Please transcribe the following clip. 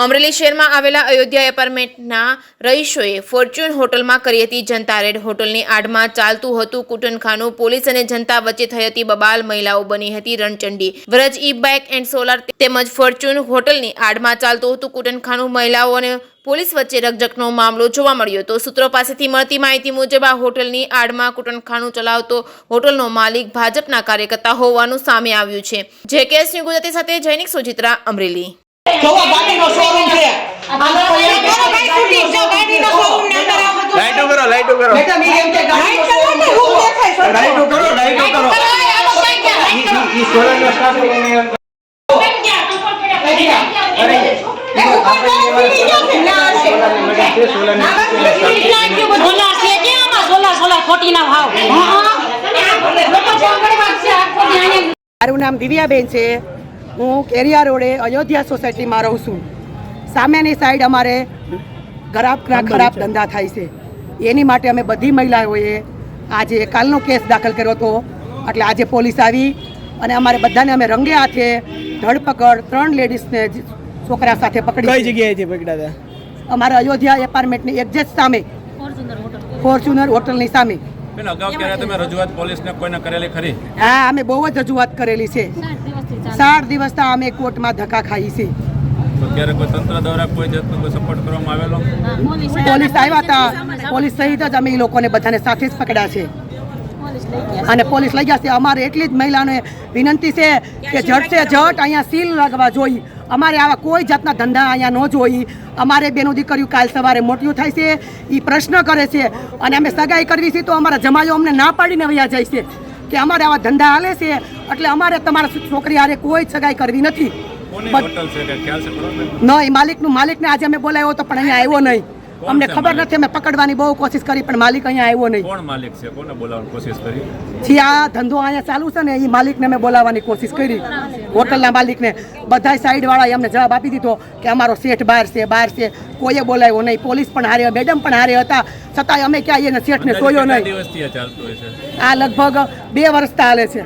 અમરેલી શહેરમાં આવેલા અયોધ્યા એપાર્ટમેન્ટના રહીશોએ ફોર્ચ્યુન હોટલમાં કરી હતી જનતા રેડ. હોટલની આડમાં ચાલતું હતું કૂટનખાનું. પોલીસ અને જનતા વચ્ચે થઈ હતી બબાલ. મહિલાઓ બની હતી રણચંડી. Vraj e bike and solar તેમજ ફોર્ચ્યુન હોટલની આડમાં ચાલતું હતું કૂટનખાનું. મહિલાઓ અને પોલીસ વચ્ચે રકઝકનો મામલો જોવા મળ્યો હતો. સૂત્રો પાસેથી મળતી માહિતી મુજબ આ હોટલની આડમાં કૂટનખાનું ચલાવતો હોટલનો માલિક ભાજપના કાર્યકર્તા હોવાનું સામે આવ્યું છે. જેકેએસ ન્યૂઝ ગુજરાતી સાથે જૈનિક સુજિત્રા, અમરેલી. ગાડીનો શોરૂમ છે. લાઈટો કરો બેટા, મી એમ કે ગાડીનો શોરૂમ છે. લાઈટો કરો ઈ સોલરનો સ્ટાફ મારું નામ દિવ્યાબેન છે. હું કેરિયા રોડે અયોધ્યા સોસાયટીમાં રહું છું. સામેની સાઈડ અમારે ખરાબ ધંધા થાય છે. એની માટે અમે બધી મહિલાઓએ આજે કાલનો કેસ દાખલ કર્યો હતો. એટલે આજે પોલીસ આવી અને અમારે બધાને અમે રંગે હાથે ધરપકડ 3 લેડીઝને છોકરા સાથે પકડી. કઈ જગ્યાએથી પકડ્યા હતા? અમારા અયોધ્યા એપાર્ટમેન્ટની એક્ઝેક્ટ સામે, ફોર્ચ્યુનર હોટલની સામે. અગાઉ ક્યારે તમે રજૂઆત પોલીસને કોઈને કરેલી ખરી? હા, અમે બહુ જ રજૂઆત કરેલી છે. 7 દિવસથી અમે કોર્ટમાં ધક્કા ખાઈ છે. તો ક્યારે કોઈ તંત્ર દ્વારા કોઈ જાતનો કોઈ સપોર્ટ કરવામાં આવેલો? પોલીસ આવ્યા હતા. પોલીસ સહિત જ અમે એ લોકોને બધાને સાથે જ પકડ્યા છે અને પોલીસ લઈ ગયા છે. અમારે એટલી જ મહિલાઓને વિનંતી છે કે જટ છે જટ અહીંયા સીલ લાગવા જોઈએ. અમારે આવા કોઈ જાતના ધંધા અહીંયા ન જોઈ. અમારે બેનો દીકરીઓ કાલ સવારે મોટિયું થાય છે, એ પ્રશ્ન કરે છે અને અમે સગાઈ કરવી છે તો અમારા જમાઈઓ અમને ના પાડીને વયા જાય છે કે અમારે આવા ધંધા હાલે છે એટલે અમારે તમારા છોકરી હારે કોઈ સગાઈ કરવી નથી. નહીં, માલિકને આજે અમે બોલાવ્યો તો પણ અહીંયા આવ્યો નહીં. અમને ખબર નથી. અમે પકડવાની બહુ કોશિશ કરી પણ માલિક અહીંયા આવ્યો નહીં. કોણ માલિક છે? કોને બોલાવવાની કોશિશ કરી? જે આ ધંધો અહીંયા ચાલુ છે ને એ માલિકને અમે બોલાવવાની કોશિશ કરી. હોટલના માલિકને બધા સાઈડવાળાએ અમને જવાબ આપી દીધો કે અમારો શેઠ બહાર છે. કોઈએ બોલાવ્યો નહીં. પોલીસ પણ હારે, મેડમ પણ હારે હતા, છતાંય અમે ક્યાંય એને શેઠને જોયો નહીં. દિવસથી ચાલતું હોય છે આ લગભગ 2 વર્ષથી હાલે છે.